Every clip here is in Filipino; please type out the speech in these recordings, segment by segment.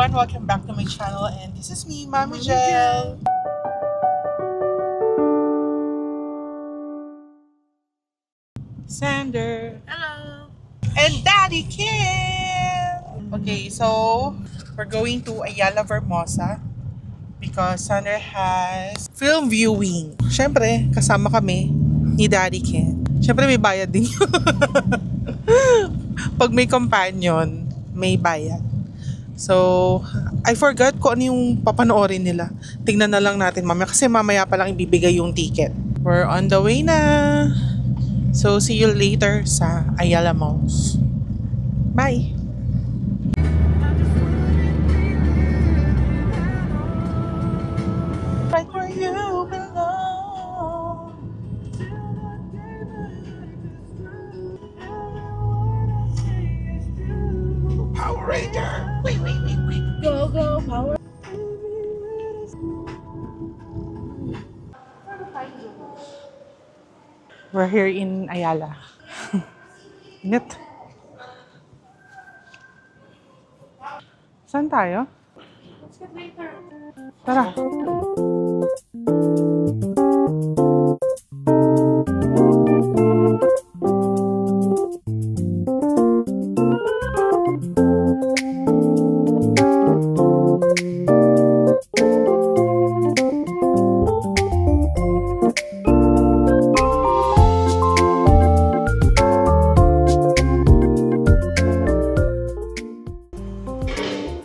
everyone, welcome back to my channel, and this is me, Mami Jel. Sander. Hello. And Daddy Kim. Okay, so we're going to Ayala Vermosa because Sander has film viewing. Siyempre, kasama kami ni Daddy Kim. Siyempre, may bayad din yun. Pag may companion, may bayad. So, I forgot kung ano yung papanoorin nila. Tingnan na lang natin mamaya kasi mamaya pa lang ibibigay yung ticket. We're on the way na. So, see you later sa Ayala Malls. Bye! Right where you belong. Power Ranger! Wait. Go, go, power. We're here in Ayala. Init. Saan tayo? Let's get later. Tara.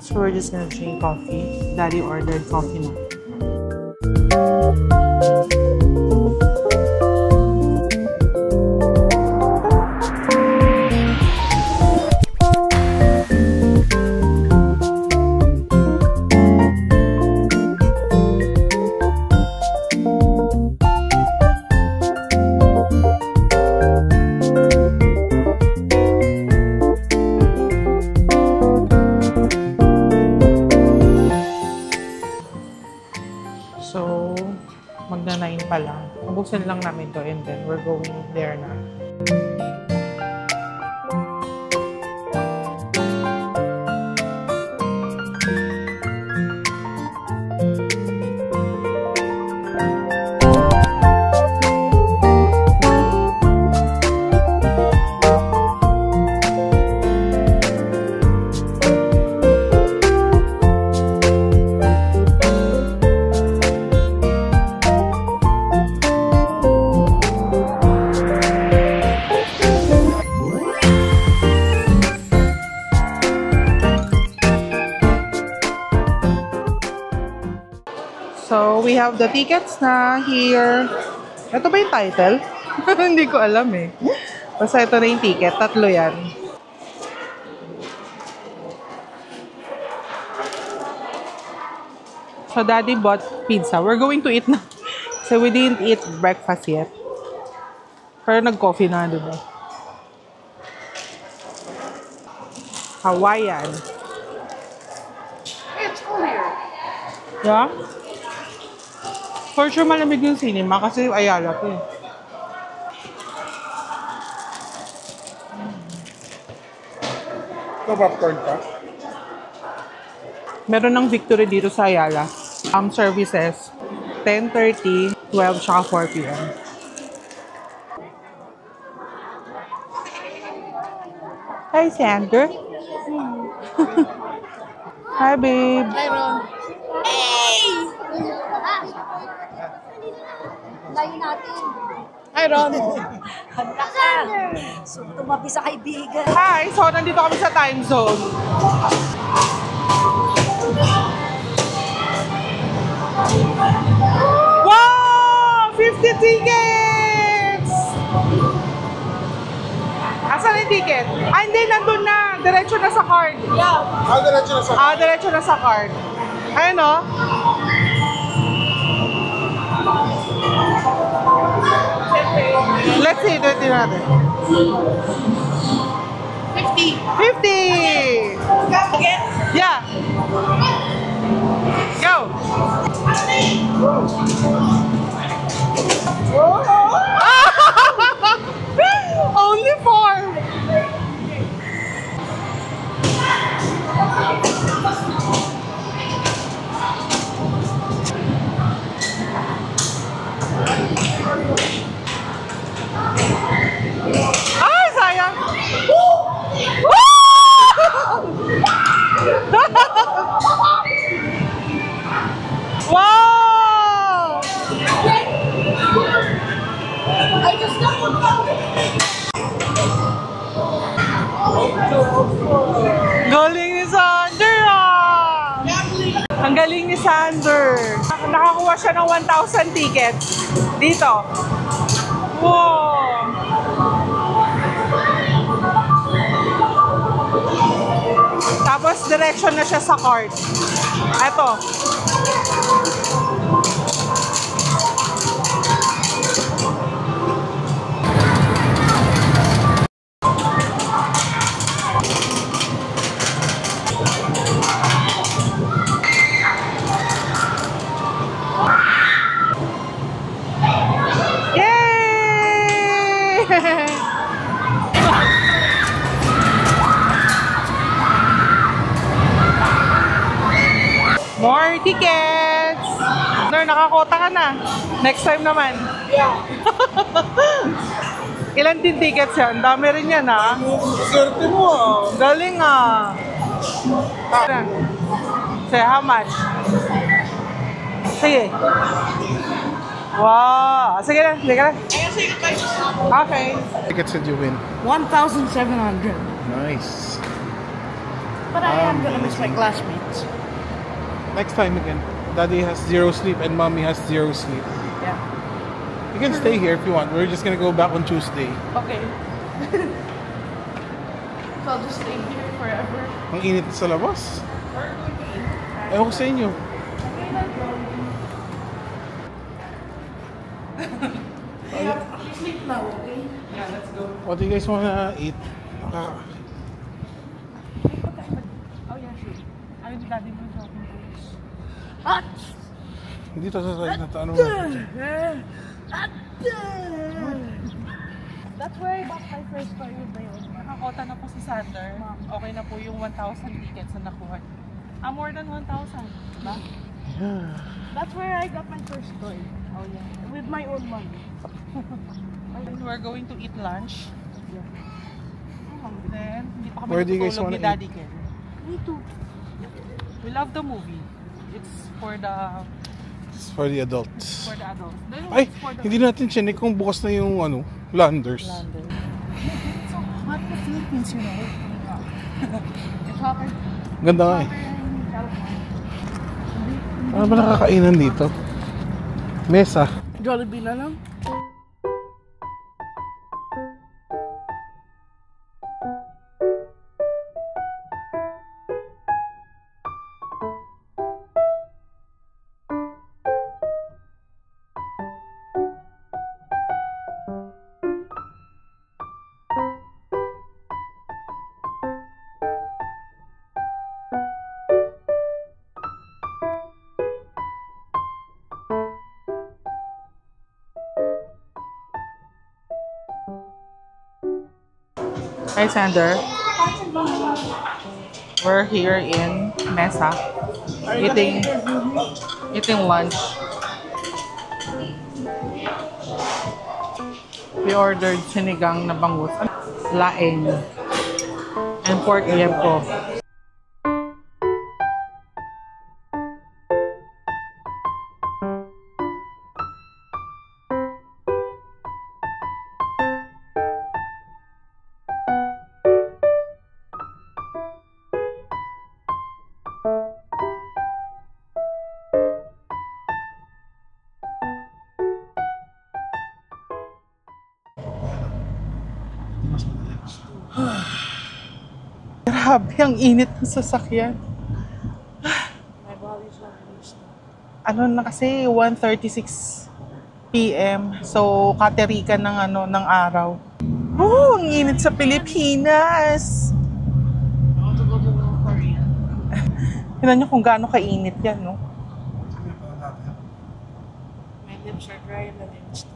So we're just gonna drink coffee. Daddy ordered coffee now. So, magna-9 pa lang. Ubusin lang namin to and then we're going there na. So, we have the tickets na here. Ito ba yung title? Hindi ko alam eh. Basta ito na yung ticket. Tatlo yan. So, Daddy bought pizza. We're going to eat na. So, we didn't eat breakfast yet. Pero nag-coffee na, diba? Hawaiian. Hey, it's cool here. Yeah? For sure malamig yung cinema kasi Ayala to eh. Ito popcorn ka? Meron ng Victory dito sa Ayala. Services 10:30, 12, tsaka 4 p.m. Hi, Sander. Hi, babe. Hi, Ron. Layo natin. Hi, Ron. Handa ka. So, tumabi sa kaibigan. Hi! So, nandito kami sa time zone. Wow! 50 tickets! Asan yung ticket? Ah, hindi. Nandun na. Diretso na sa card. Yeah. Diretso na sa... Diretso na sa card. Ayun, no? Let's see. Ito natin. 50. 50! Okay. Yeah. Go. Only 4. siya ng 1,000 tickets. Dito. Wow! Tapos direction na siya sa card. Ito. More tickets! Sir, nakakota ka na. Next time naman. Yeah. Ilan din tickets yan? Dami rin yan, ha? Swerte mo ah. Galing, ah. Say, how much? Sige. Wow. Sige na, sige na. Okay. Tickets did you win? 1,700. Nice. But I am gonna miss my classmates. Next time again. Daddy has 0 sleep and mommy has 0 sleep. Yeah. You can stay here if you want. We're just gonna go back on Tuesday. Okay. So I'll just stay here forever. Ang init sa labas. Ewan ko sa inyo. You sleep now, okay? Yeah, let's go. What do you guys wanna eat? Oh yeah, sure. Ayaw ni daddy mo sa akin. Dito sa side na to. Ano? That's where I bought my first toy with my own. Nakakota na po si Sander. Okay na po yung 1,000 tickets na nakuha. More than 1,000. Diba? That's where I got my first toy. Oh yeah. With my own money. And we're going to eat lunch. Yeah. Then, hindi pa kami Where do you guys natutulog ni wanna Daddy Ken. Me too. We love the movie. It's for the It's for the adults. adults. Then, Ay, it's for the hindi natin chinik kung bukas na yung ano, Landers. London. So hot in the Philippines, you know. It's hotter. Ganda nga eh. Ano ba nakakainan dito? Mesa. Jollibee na lang. Hi, Sander. We're here in Mesa eating lunch. We ordered sinigang na bangus, laing, and pork liempo. Grabe, ang init ng sasakyan. My body's not used to. Ano na kasi, 1:36 PM. So, katerikan ng araw. Oh, ang init sa Pilipinas. I want to go to North Korea. Tignan nyo kung gaano kainit yan, no? My lips are dry and the lips.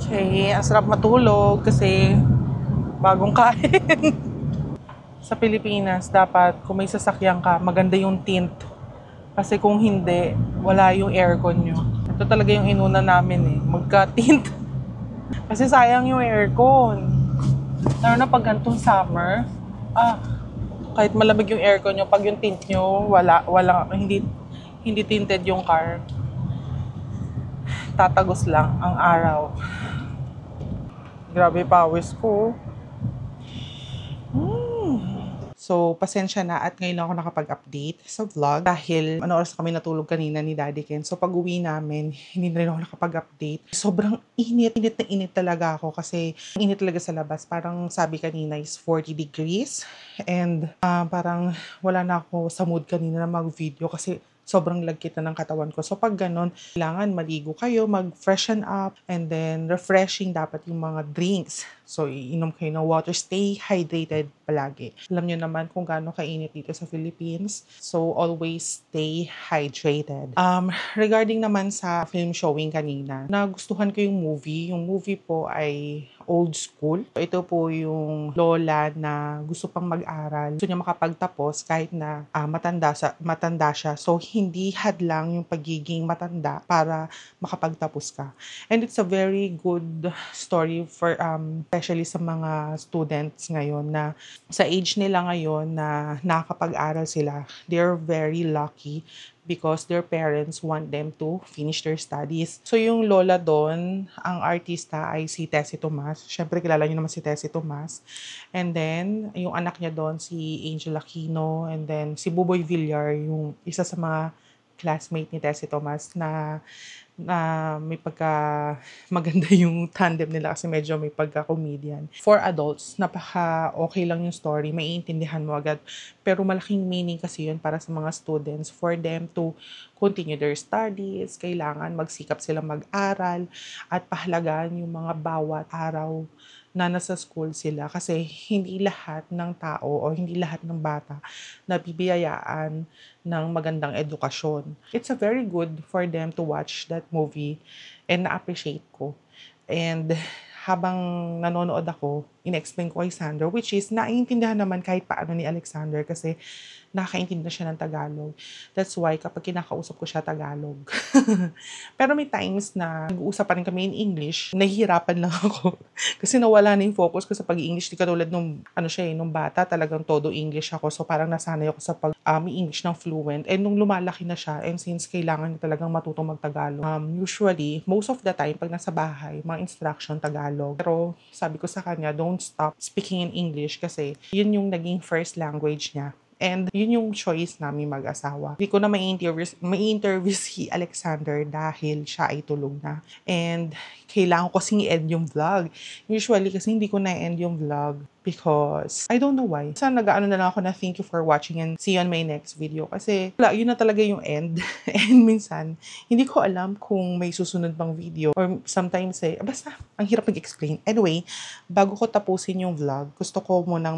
Okay, ang sarap matulog kasi bagong kain. Sa Pilipinas, dapat kung may sasakyan ka, maganda yung tint. Kasi kung hindi, wala yung aircon nyo. Ito talaga yung inuna namin eh, magka-tint. Kasi sayang yung aircon. Lalo na pag ganitong summer, kahit malamig yung aircon nyo, pag yung tint nyo, hindi tinted yung car. Tatagos lang ang araw. Grabe pawis ko. So, pasensya na at ngayon lang ako nakapag-update sa vlog dahil oras kami natulog kanina ni Daddy Ken. So, pag uwi namin, hindi na rin ako nakapag-update. Sobrang init na init talaga ako kasi init talaga sa labas. Parang sabi kanina is 40 degrees and parang wala na ako sa mood kanina na mag-video kasi sobrang lagkit na ng katawan ko. So, pag ganun, kailangan maligo kayo, mag-freshen up, and then refreshing dapat yung mga drinks. So, iinom kayo ng water. Stay hydrated palagi. Alam nyo naman kung gaano kainit dito sa Philippines. So, always stay hydrated. Regarding naman sa film showing kanina, nagustuhan ko yung movie. Yung movie po ay old school. Ito po yung lola na gusto pang mag-aral. Gusto niya makapagtapos kahit na matanda siya. So, hindi hadlang yung pagiging matanda para makapagtapos ka. And it's a very good story for especially sa mga students ngayon na sa age nila ngayon na nakakapag-aral sila. They're very lucky because their parents want them to finish their studies. So yung lola doon, ang artista ay si Tessie Tomas. Siyempre kilala niyo naman si Tessie Tomas. And then yung anak niya doon si Angel Aquino, and then si Buboy Villar, yung isa sa mga classmate ni Tessie Tomas na may maganda yung tandem nila kasi medyo may pagka-comedian. For adults, napaka-okay lang yung story, maiintindihan mo agad. Pero malaking meaning kasi yun para sa mga students. For them to continue their studies, kailangan magsikap sila mag-aral at pahalagaan yung mga bawat araw na nasa school sila kasi hindi lahat ng tao o hindi lahat ng bata nabibiyayaan ng magandang edukasyon. It's a very good for them to watch that movie and na-appreciate ko. And habang nanonood ako, in-explain ko kay Sandro, which is naiintindihan naman kahit paano ni Alexander kasi nakakaintindi na siya ng Tagalog. That's why kapag kinakausap ko siya Tagalog. Pero may times na nag-uusap pa rin kami in English, nahihirapan lang ako. Kasi nawala na yung focus ko sa pag-English. Di katulad nung bata, talagang todo English ako. So parang nasanay ako sa pag-English ng fluent. And nung lumalaki na siya, and since kailangan niya talagang matutong mag-Tagalog, usually, most of the time, pag nasa bahay, mga instruction Tagalog. Pero sabi ko sa kanya, don't stop speaking in English kasi yun yung naging first language niya. And yun yung choice namin mag-asawa. Hindi ko na may-interview si Alexander dahil siya ay tulog na. And kailangan ko kasing i-end yung vlog. Usually kasi hindi ko na-end yung vlog because I don't know why. Sana nag-ano na lang ako na thank you for watching and see you on my next video. Kasi wala, yun na talaga yung end. And minsan, hindi ko alam kung may susunod pang video. Or sometimes basta, ang hirap mag-explain. Anyway, bago ko tapusin yung vlog, gusto ko munang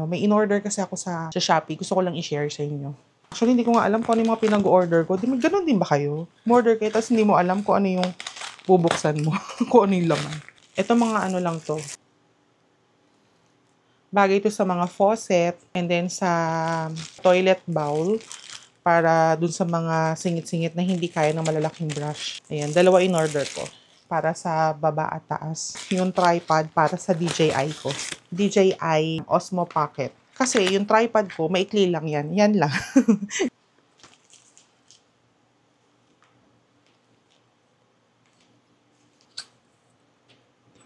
may in-order kasi ako sa Shopee. Gusto ko lang i-share sa inyo. Actually, hindi ko nga alam kung ano yung mga pinag-order ko. Ganun din ba kayo? Order kayo, tapos hindi mo alam kung ano yung bubuksan mo. Kung ano yung laman. Ito mga lang to. Bagay ito sa mga faucet and then sa toilet bowl para dun sa mga singit-singit na hindi kaya ng malalaking brush. Ayan, dalawa in order ko. Para sa baba at taas. Yung tripod para sa DJI ko. DJI Osmo Pocket. Kasi yung tripod ko, maikli lang yan. Yan lang.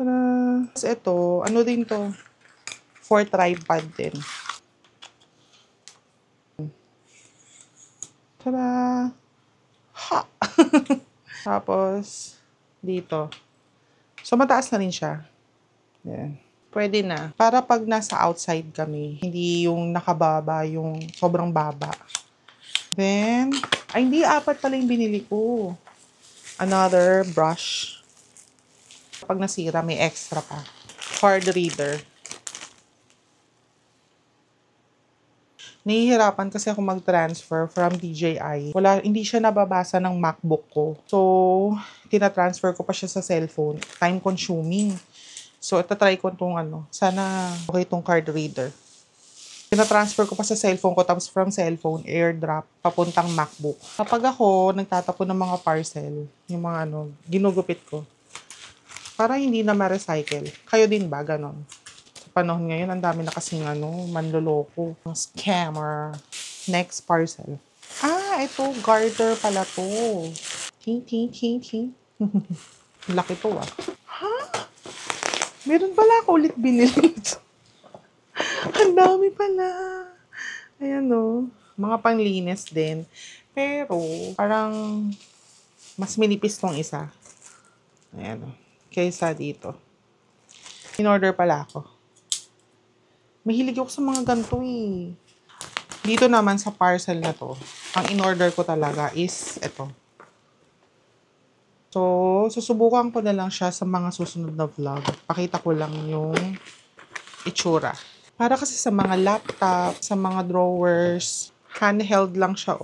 Tapos ito, din to? For tripod din. Tada! Ha! Tapos, dito. So, mataas na rin siya. Yan. Pwede na. Para pag nasa outside kami, hindi yung nakababa, yung sobrang baba. Then, hindi, 4 pala yung binili ko. Another brush. Pag nasira, may extra pa. Card reader. Nahihirapan kasi ako mag-transfer from DJI. Hindi siya nababasa ng MacBook ko. So, tina-transfer ko pa siya sa cellphone. Time consuming. So, itatry ko itong sana okay itong card reader. Tina-transfer ko pa sa cellphone ko, tapos from cellphone, airdrop, papuntang MacBook. Kapag ako nagtatapon ng mga parcel, yung mga ginugupit ko, Para hindi na ma-recycle. Kayo din ba? Ganon. Sa panahon ngayon, ang dami na kasing manloloko. Scammer. Next parcel. Ito. Garter pala to. Ting, ting, ting, ting. Laki to Meron pala ako ulit binili ito. Ang dami pala. Ayan mga panglinis din. Pero, parang mas minipis tong isa. Ayan kaysa dito. In-order pala ako. Mahilig ako sa mga ganito Dito naman sa parcel na to, ang in-order ko talaga is ito. So, susubukan ko na lang siya sa mga susunod na vlog. Pakita ko lang yung itsura. Para kasi sa mga laptop, sa mga drawers, handheld lang siya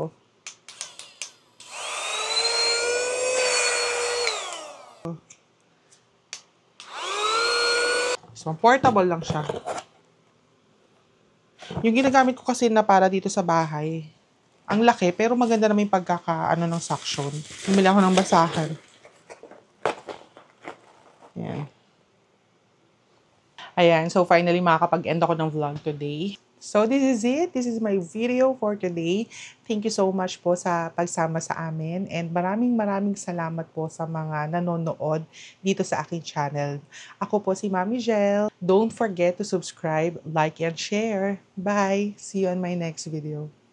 So, portable lang siya. Yung ginagamit ko kasi na para dito sa bahay, ang laki, pero maganda naman yung ng suction. Bumili ako ng basahan. Ayan, so finally makakapag-end ako ng vlog today. So this is it. This is my video for today. Thank you so much po sa pagsama sa amin. And maraming salamat po sa mga nanonood dito sa aking channel. Ako po si Mami Jel. Don't forget to subscribe, like, and share. Bye! See you on my next video.